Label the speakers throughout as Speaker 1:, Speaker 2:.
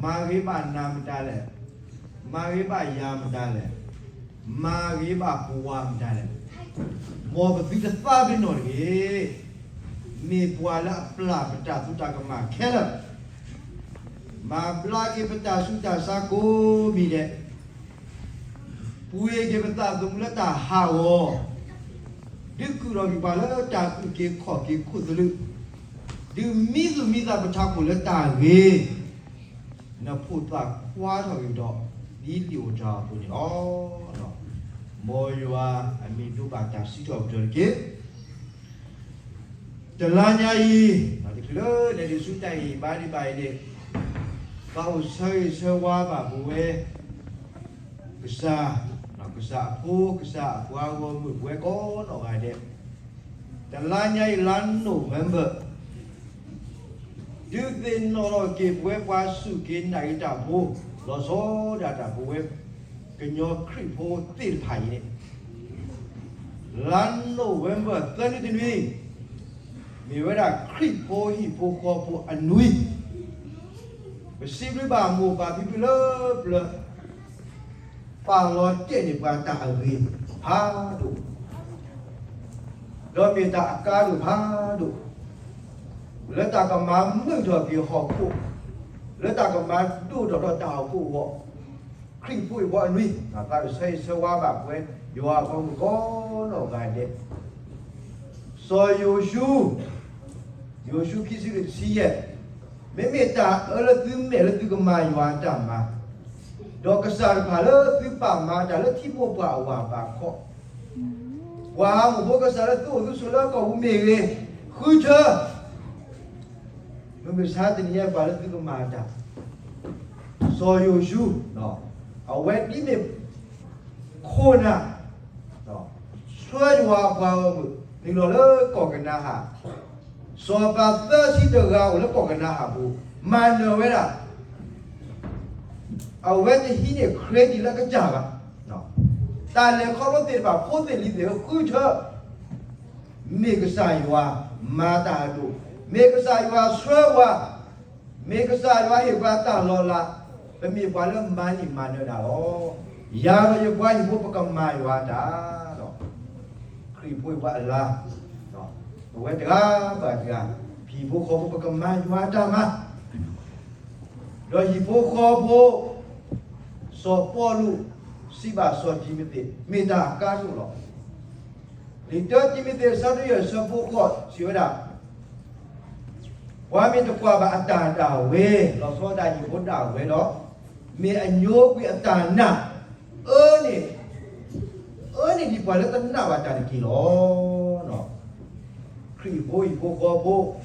Speaker 1: Mariba Namdale, Mariba Yamdale, Mariba Puamdale. More of the Fabino, me Puala Pla, Tatutagama, Keller. Ma Black Pata Sako, Mide. Pue gave a Dumleta, how? Dukuro Balata, give cocky, Kudlu. Do Mizu Miza Patakuleta, no put back, what are you dog? Need your job, oh no. More you are, I mean, do back that city of Turkey. The Lanya, not the clear, that is Sutai, body by the Bao Say, Sawaba, Bue, Kasa, Nakasa, Po, Kasa, Wago, Wego, no idea. The Lanya Land November. Do they not give Webasuki Naita Bo, Loso, that a web, can your cripple till pine? Land November 30 me. Me were a cripple, he poke up a nui. But simply by more by people love. Follow Jenny Bata away. Hado. Don't be that card of Hado. Let that command move to be hot. Let that command do the down walk. Creep for one week. I got to say so about when you are going to go no guide. So you should kiss it, see it. Maybe that other thing may let you go my one time. Doctor Palo, Pipama, the Timo Power back. Wow, Boca Salato, so look who may who's her. Maybe Saturday here, but let you go my time. So you should no. I went in the corner. No. Swear you are power. You know, look, Cockanaha. So about 30 to go, look, Cockanaha. Man, no, where I went in here, crazy like a Java. No. That they call it about 40 little culture. Make a sign you are, Matado. Make a sign you are, Swear. Make a sign you are, you got down, Lola. Let me follow money, man. Oh, Yaro, you want to become my water. No. Creep with what la. No. Where the people call become my water, ma. Do you call so Paulu, Siba, so Timothy, Mita, Casulo. The 30 minutes, Saturday, so court, see what up. Why me to go about that way? Lost what I you put down, way, no? Me and you we are done now. Early the pilot and now at the kilo. No. Creep boy, go.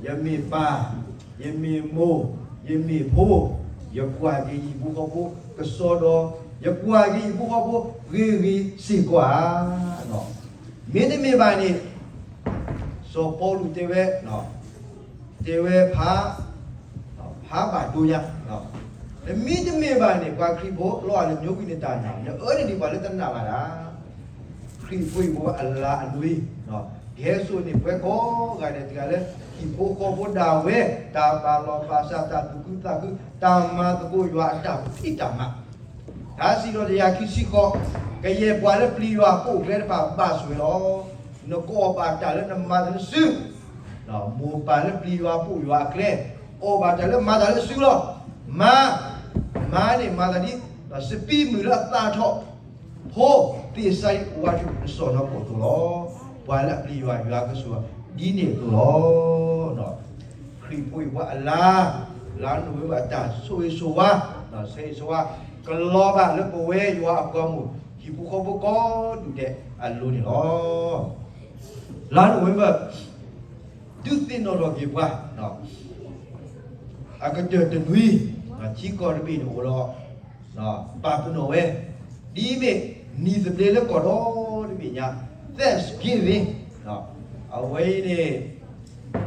Speaker 1: Yummy ba, yummy mo, yummy po. Yakwagi, Bukobo, the sodo, Yakwagi, Bukobo, really sequa. No. Made me by it. So Paul they were no. They were pa by Duya. No. The medium me by it, while Creepo, Lord, and Yogi the Dana, the early Valatan Navara, Creepo, Allah, and we. No. Here soon, if we go, guided together, he broke over down way, down by Lord Pasata, Tuku, down Matago, you are down, Pitama. As you know, the Yakisiko, Gaye, Wallaply, you are poor, great about Bass with all, no go about talent and mother soup. No more Wallaply, you are poor, you are clear. Oh, but tell mother Sulo. Money, mother did, but Sepi Mula Tato. Ho, please say what you saw no go to law, Wallaply, you are Yakasua. Dini to law, no. Creep with what Allah, land with what that, so is so what, no say so what. Kalau look away, you are kamu. Hibuko do that alone. Oh, land remember. Do think not give what? No. I can do the we. She got to be no law. No, Papa no way. Dime needs a play look at all the minya. That's giving. No. Away there.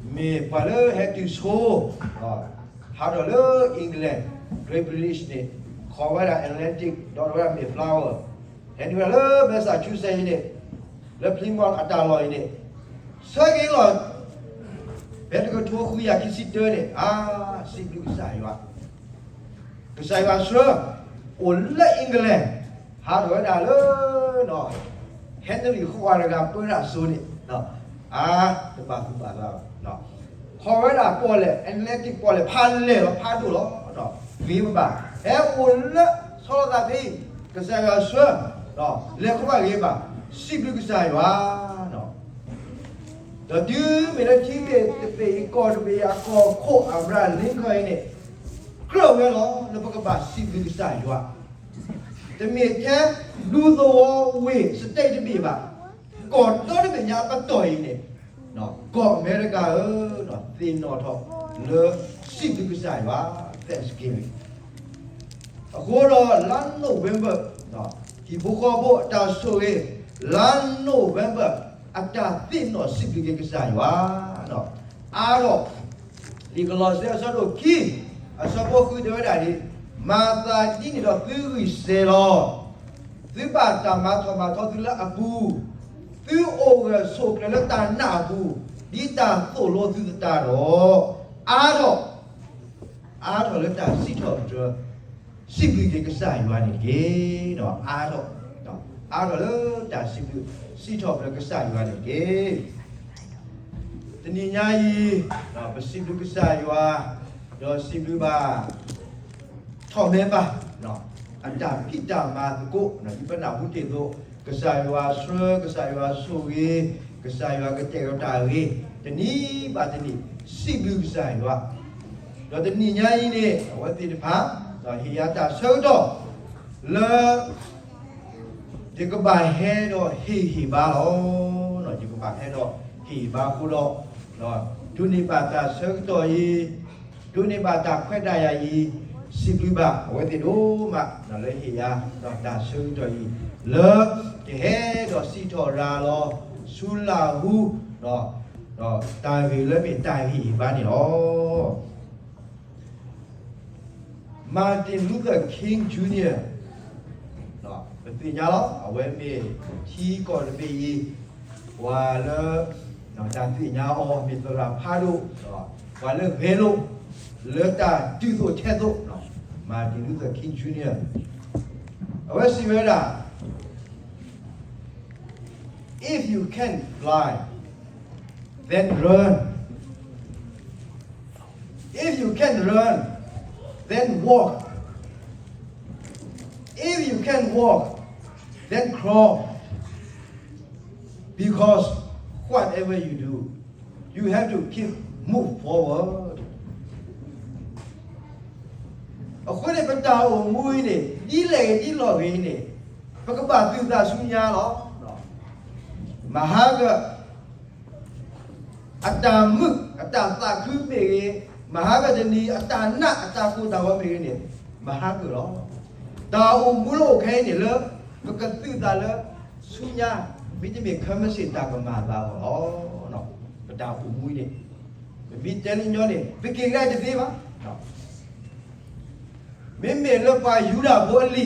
Speaker 1: Me father had to show how to learn England, Great British name, cover Atlantic, dollar me flower. And you love Massachusetts in it. The Plymouth Atalo in it. Second Lord, 别这个托库呀，去洗得的啊，洗不个啥药，个啥药说，我来应该来，还多大了喏，现在你花那个不让收的喏，啊，对吧了喏，好玩的过来，俺来给过来，爬来了，爬住了喏，明白吧？哎，我来，操了大腿，个啥药说喏，来快快给吧，洗不个啥药喏。Đó chứ mình đã chỉ về con về con khổ ảm ra lên coi này, kêu cái nó bắt các bạn xin được sai rồi,แต่mìnhแค่ดูตัวเวสเตย์จะมีแบบก่อนตอนที่เป็นยาปะต่อยเนี่ยเนาะก่อนอเมริกาเนาะตีนนอทอเลอสิ่งที่ใส่ว่า Thanksgiving အခုတော့ last November เนาะဒီဘုခေါ်ဖို့တာဆိုရင် last November အတာသိတော့စစ်ပြီးကစားရွာနော်အားတော့ဒီကလောဆဲဆိုတော့ခီအစပေါ်ခုတွေဒါဒီမာသာကြီးနေတော့သူ့စေလောသူပါတာမထောသူလာအဘူသူ့အိုရဆိုကလည်းတာနာဘူးဒီတာသို့လို့သူတာတော့အားတော့လည်းတာစစ်တော့စစ်ပြီးကစားရွာနေကေနော်အားတော့လည်းတာစစ်ပြီးစီထောပရကစားရွာနေကေတနင်္ညာကြီးတော့ပစီလူကစားရွာတော့စီလူပါထော်မဲပါနော်အတာပိတာမာကိုနော်ဒီပနာဘူးတေတော့ကစားရွာဆွဲကစားရွာဆိုကြီးကစားရွာကတဲ့တော့တာကြီးတနည်းပါတနည်းစီလူကစားရွာတော့တနင်္ညာကြီးနဲ့ဝတ်တိတဖာတော့ဟိယတာဆောတော့လေဒီကဘာဟဲတော့ဟီဘာလောနော်ဒီကဘာဟဲတော့ဟီဘာခုတော့နော်ဒုနိပါတာဆောတော့ဤဒုနိပါတာခွဲ့တရဤစိပိဘာဝတိတို့မှာနော်လေဟီယာတော့တာဆောတော့ဤလေဒီဟဲတော့စီတော်ရာလောဆူလာဟုနော်တိုင်ရီလည်းမြတိုင်ဟီဘာနေလောမာတင်လူသာကင်းဂျူနီယာปีนี้แล้วเอาไว้มีที่ก่อนปีว่าแล้วนอกจากปีนี้อ๋อมีตราพาดูว่าเลิกเฮโลเลิกแต่จุดตัวแค่ตัวมาที่รู้สึกคิงจูเนียเอาไว้สิเวลา if you can fly then run if you can run then walk if you can walk then crawl because whatever you do you have to keep move forward အခုနေပတာအမွေးနေဒီလေဒီလော်ရင်းနေပကပပြူတာဆူညာလောမဟာကအတာမှုအတာတာခုပေမဟာကတနီအတာနအတာကိုတာဝမေနေမဟာကလောတာအမူလို့ခဲနေလေပကတိတာလေဆူညာမိတိမေခမစစ်တာကမာတာဟောနော်ပတာအမွေးနေမိတဲလညောနေပကေရိုက်တဲ့ပါနော်မေမေလပါယူရာဘောလီ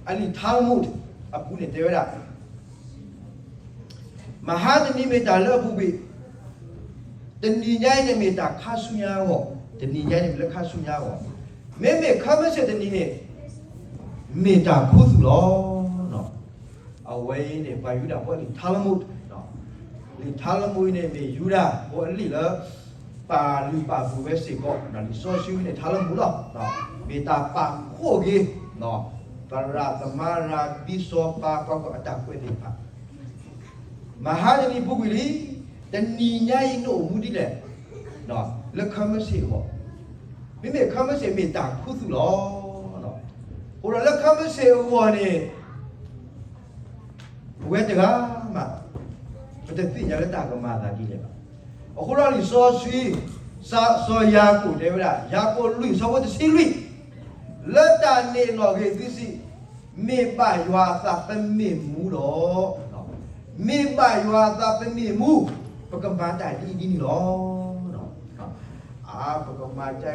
Speaker 1: အလီထောင်းမှုအခုနေတေဝရမဟာတနိမေတာလဘုပိတဏိညိုင်းနေမေတာခါဆူညာဟောတဏိညိုင်းနေလခါဆူညာဟောမေမေခမစစ်တဏိနေမေတာခုစုလောနော်အဝဲနေပါယူရာဘောလီထောင်းမှုနော်လီထောင်းမှုနေမေယူရာဘောလီလပါလူပါဘူဝဲစေကောနော်ဒီဆောရှူနေထောင်းမှုတော့နော်မေတာပါခိုကြီးနော်ပရာသမရာဒီဆောပါကောအတာခွေနေပါမဟာယနီပုဂ္ဂိလိတဏိညာယိနိုမူဒီလေနော်လက်ခမစီဟောမိမေခမစီမေတာခုစုလောနော်ဟိုလက်ခမစီဟောနေဝဲတကားမှာပတတိညာလက်တာကမာတာဒီလေပါအခုတော့ဒီဆောဆွီဆောယာကိုတေဝရယာကိုလူဆောဝတ်စီလူလက်တာနေတော့ခေသီစီမေပါရွာသာပမေမူတော့မေပါရွာသာပမေမူပကမာတိုင်ဒီလောနော်အာပကမာใจ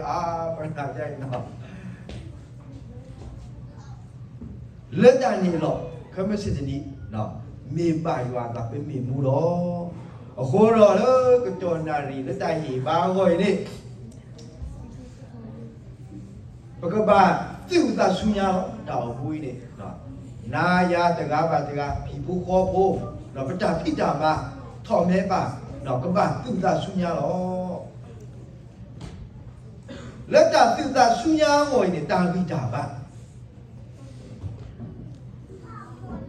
Speaker 1: အာပနာใจနော်လက်တာနေတော့ခမစစ်တနီနော်မေပါရွာသာပမေမူတော့ အခုတော့လေကတော်နာရီလက်တိုင်ကြီးဘာဟောနေပကပသူ့သာဆူညာတော့ဘူးနေနော်နာယာတကားပါတကားဖြီဖို့ခေါ်ဖို့နော်ပတဖိတာမှာထော်မဲပါနော်ကပသူ့သာဆူညာတော့လက်တာသူ့သာဆူညာဟောနေတာပိတာပါ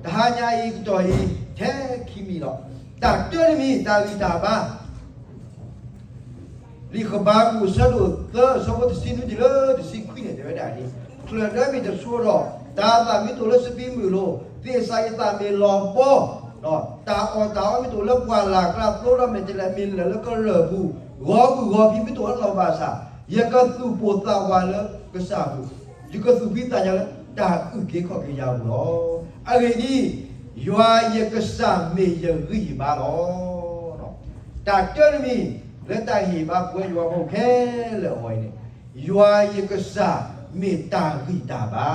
Speaker 1: ဒါညာဤတော်ဤထဲခိမီတော့တာတွဲမီတာပိတာပါဒီခဘာကူဆလူသောစဘတ်စီနူဒီလဒီစီခွိနေတယ်ဒါဒီခလဒမီတဆူတော့ဒါသာမီတိုလစပီမူလို့ဒီဆိုင်တာမီလောပေါ်တော့တာအော်တာမီတိုလပွာလာကလပ်လို့ရမယ်တလည်းမီလလကရဘူးဂောဘူးဂောပြီးမီတိုလောပါစာယကသူပိုတာဝါလကစားဘူးယကသူပြီးတာကြတာဥကေခေါ်ကြရဘူးတော့အဲ့ဒီရွာယကစားမေယရီပါတော့တာတွဲမီလက်တိုင်ဟိဘာပွဲရွာဖို့ခဲလို့ဟောနေရွာယကစားမေတ္တာဂိတာပါ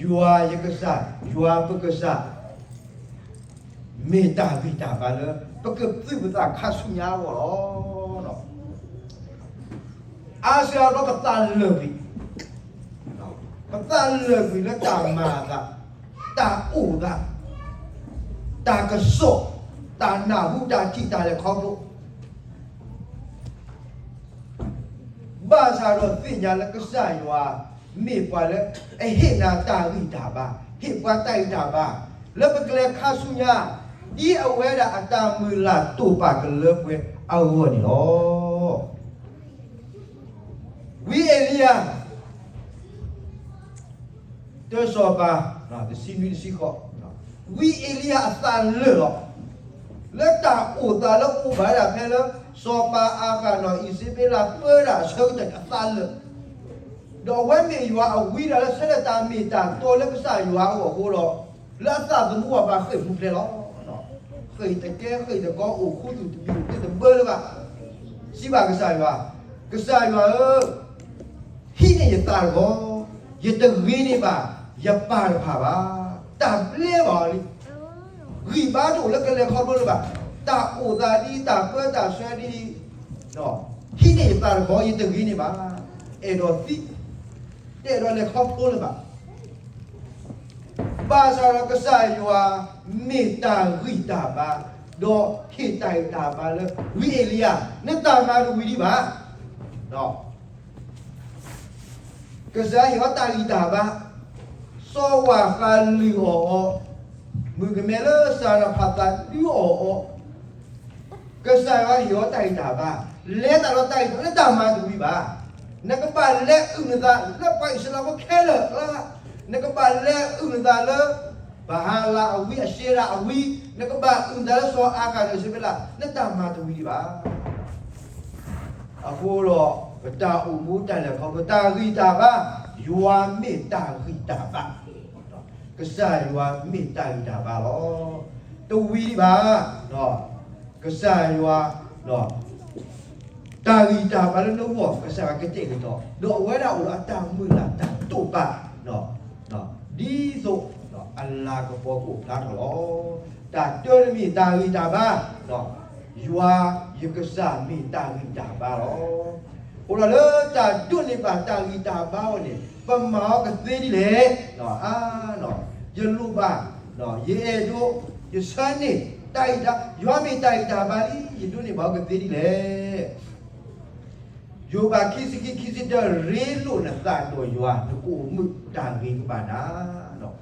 Speaker 1: ရွာယကစားရွာပကစားမေတ္တာဂိတာပါလေပကပြုတ်တာခါဆုညာဝတော့နော်အာရှရာတော့ကတန်လို့ပြီကတန်လို့ပြီလက်တာမာကတာအိုကတာကစောတာနာဟုတာကြည်တာလေခေါဖို့ဘာသာတော့သိညာလကစားရွာမေပွားလေအဟိနာတာဂိတာပါဟိပွားတိုက်တာပါလပကလေခါဆုညာဒီအဝဲတာအတာမူလာတူပါကလပွေအောဝနီတော့ဝီအေလီယာတောစောပါနော်ဒီစီမီစီခောဝီအေလီယာအသန်လေတော့လက်တာအိုတာလို့ဥပါရဖဲလို့စောပါအာကနော်အီစီပေလာပွဲတာဆုတ်တဲ့အသန်လို့တော့ဝဲမေရွာအဝီတာလဲဆက်လက်တာမီတာတော်လည်းကစားရွာဟိုတော့လက်တာသမူပါခေမှုလေတော့နော်ခေတကဲခေတကောအိုခုတူတူတဲ့ဘယ်ပါစီပါကစားရွာဟိနေရတာကောရတဝင်းနေပါရပါဖာပါတာလဲပါလိရီပါတို့လည်းကလည်းခေါ်လို့ပါတာအိုတာဒီတာကွဲတာဆွဲဒီနော်ဟိနေတာကောရတဝင်းနေပါအဲ့တော့တိတဲ့တော့လည်းခေါ်လို့ပါဘာသာရကစားရွာမေတ္တာဂိတာပါတော့ခိတိုင်တာပါလေဝီအေလီယာနေတာမာလူဝီဒီပါတော့ကစားရွာတာဂိတာပါစောဝါခါလီဟောမူကမဲလစာရဖတ်တာဒီဟောကစားရွာတာဂိတာပါလဲတာတော့တိုင်နေတာမာလူဝီပါနကပါလဲဥနဒါလက်ပိုက်စလာမခဲလလားနကပါလဲဥနဒါလဘာဟာလာအဝီအရှေရာအဝီနကပါဥနဒါဆောအာကာရရှိပလာနေတာမာတူဝီပါအခုတော့ဗတာအုံမူတန်လည်းခေါ်ဗတာဂိတာပါယွာမေတ္တာဂိတာပါကစားယွာမေတ္တာဂိတာပါတော့တူဝီပါတော့ကစားယွာတော့တာဂိတာပါလို့ဘောကစားကတဲ့တော့ဝဲတာဦးအတာမူလာတာတူပါနော်ဒီဆိုနော်အလ္လာဟ်ကပေါ်ကိုလာတော့တာတော်မီတာဂိတာပါနော်ယွာယကစားမေတ္တာဂိတာပါတော့ဟိုလာတာဒုနေပါတာဂီတာဘာဝနေပမောကသေးဒီလေနော်အာနော်ယလူပါနော်ယေတို့ယစန်နေတိုက်တာရွာမေတိုက်တာပါလီယဒုနေဘောကသေးဒီလေယောဘာခိစီတရေလို့နတာတော့ရွာတကူမှုတာဂီပါနာနော်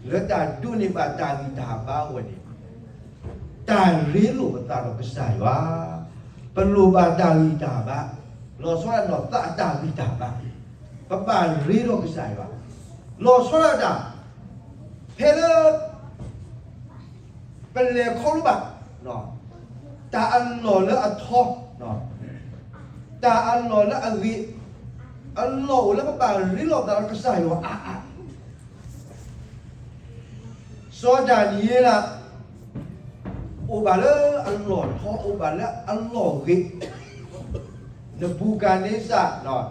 Speaker 1: လက်တာဒုနေပါတာဂီတာဘာဝနေတာရေလို့တာတော့ကစားရွာပလူပါတာဂီတာပါလောဆွာတော့တာဂီတာပါပပရေတော့ကစားရွာလောဆွာတာဖဲလပလေခေါ်လို့ပါနော်တာအန်လောလအထောနော်တာအန်လောလအဝီအန်လောလပပရေလောတာကစားရွာစောဒာနီလာအိုဘာလအန်လောဟောအိုဘာလအန်လောဂီနဘူကန်နေစာနော်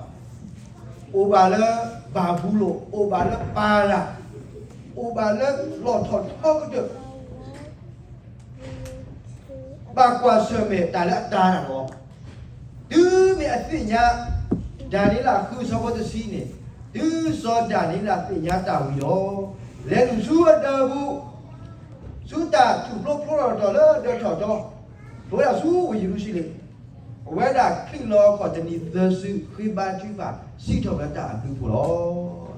Speaker 1: အိုဘာလဘာဘူးလို့အိုဘာလပါလာအိုဘာလလောထောထောကတဲ့ ปากว่าเสมตาละตาเนาะดื้อเมอติญาดานี่ล่ะคือสมบัติสีนี่ดื้อซอดานี่ล่ะติญาตาวิโอและလူစုအတော်ဘူးစုတာသူ့လို့ပြောတော့လေတော့တော့ဘယ်စုဝီလူရှိလေဝဲတာခိလောကတနီသစုခိဘာတိပါစီတော်ကတာဘူးဘော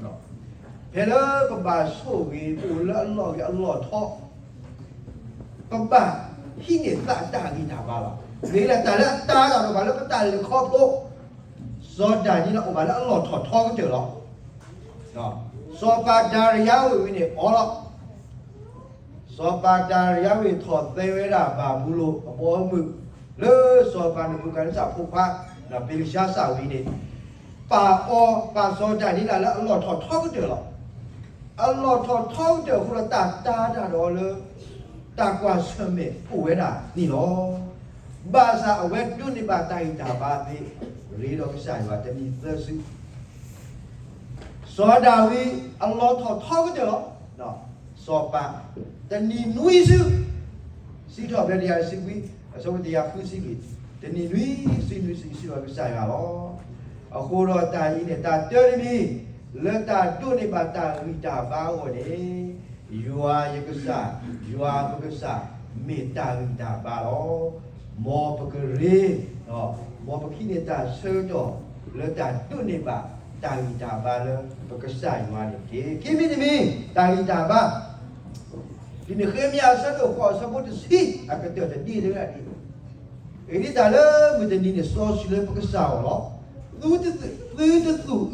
Speaker 1: နော်ဘယ်လိုကဘာဆိုဝီပူလာအလ္လာဟ်ကအလ္လာဟ်ထောကဘာဟိနေတာတာဂီတာပါလားလေလာတာတော့ဘာလို့ကတာလေခေါ်ဖို့ဇောတာကြီးတော့ဘာလဲအလ္လာဟ်ထောကကြတော့နော်စောပါဒါရယာဝီနေအော်တော့စောပါဒါရယာဝီထောသေးဝဲတာဘာဘူးလို့အပေါ်မှုလေစောပါနုကန်စာဖုဖာနော်ပေရှာစာဝီနေပါအောပါစောတာဒီလာအလ္လာဟ်ထောကကြတော့အလ္လာဟ်ထောကြခုရတာတော့လေတာကွာဆွမေပူဝဲတာนี่เนาะဘာသာအဝဲတွနေပါတိုင်တာပါသေးရေတော့ဆိုင်ပါတမီသစုစောဒာဝီအလ္လာဟ်ထောကကြတော့နော်စောပါတနီနွီစုစီတော်ဗျာဒီယာစီဝီအစောတရားဖူးစီကတနီနွီစီနွီစီစီတော့ဆိုင်ပါတော့အခုတော့တာကြီးနေတာတော်ရမီလက်တာတွနေပါတာဝီတာပါဟောတယ်yuwa yekusa yuwa pekesa meta rita balo mo pekere no mo pekine ta sedo le ta tune ba ta rita balo pekesa yuwa ni ke kimi ni ta rita ba ini khemia satu ko sebut si akatio tadi dengan ni ini dalam mudani ni sosial pekesa lo tu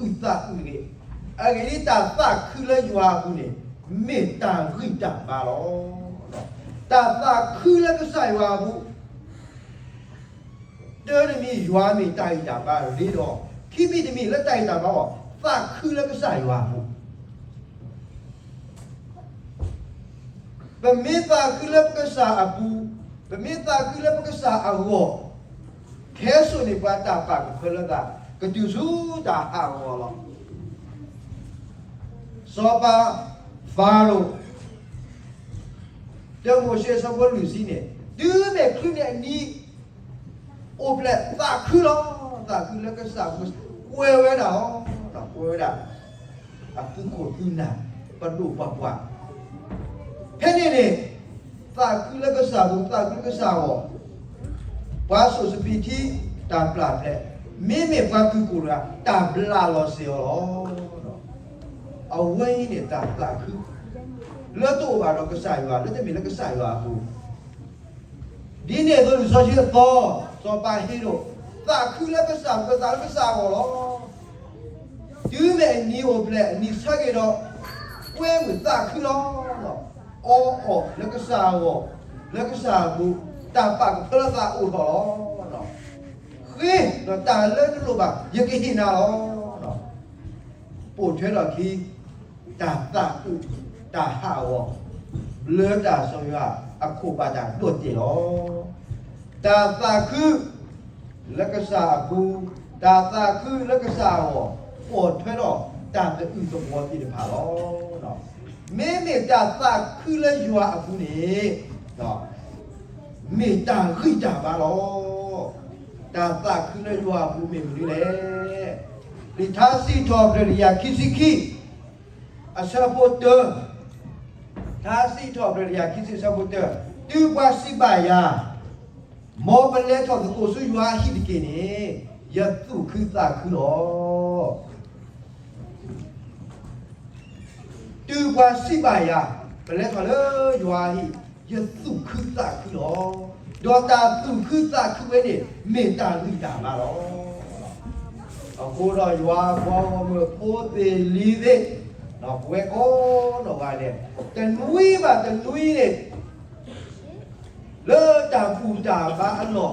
Speaker 1: uta ni agini ta fa khule yuwa ku niမေတ္တာရိတပါတော့တာသာခူလည်းကဆိုင်ပါဘူးတော်ရမီရွာမေတိုင်တာပါလေတော့ခိပိတမီလက်တိုင်တာပါတော့သာခူလည်းကဆိုင်ပါဘူးဗမေတာခူလည်းကစားအပူဗမေတာခူလည်းကစားအဝခဲဆုနေပါတာပါခလကကတူစုတာအဝလောစောပါFaro, dia mesti sampai lusi ni. Dia ni kena ni, oplet tak kula kesal, kue dah, tak kue dah. Aku kau guna, perlu apa? Penny ni, tak kula kesal. Pasu seperti tak pelat. Meme pakai kura, tak pelat losio. Awai ni tak ku. Le tu baru kesai wa, le temi le kesai wa aku. Di ni tu so je to, so pa hero. Tak ku le kesai lo. Tu me ni o ble ni sage do. We mu tak ku lo. Le kesai wo. Le kesai bu. Tak pa ku le tak u lo. Khi nó ta le tu ba, ye ki hina lo. Po che lo ki ta hawo le ta so ya aku pada dot ti lo ta ku le ka sa ku ta ku le ka sa wo po thwe lo ta de u to mo ti de pha lo no me ta ku le yua aku ni no me ta ri ta ba lo ta ku le yua aku me ni le li tha si tho de ya kisiki Asapoter, tasi top dari akisi sapoter. Tu pasti bayar. Mau beli top tu kosu jual hid kini. Ya tu kita kulo. Tu pasti bayar. Beli top le jual hid. Ya tu kita kulo. Dota tu kita kulo ni minta minta malo. Aku dah jual bawa merpoti lide. Nó quê cô nó vào này tận núi và tận núi này lơ ta phù ta ba ăn lọ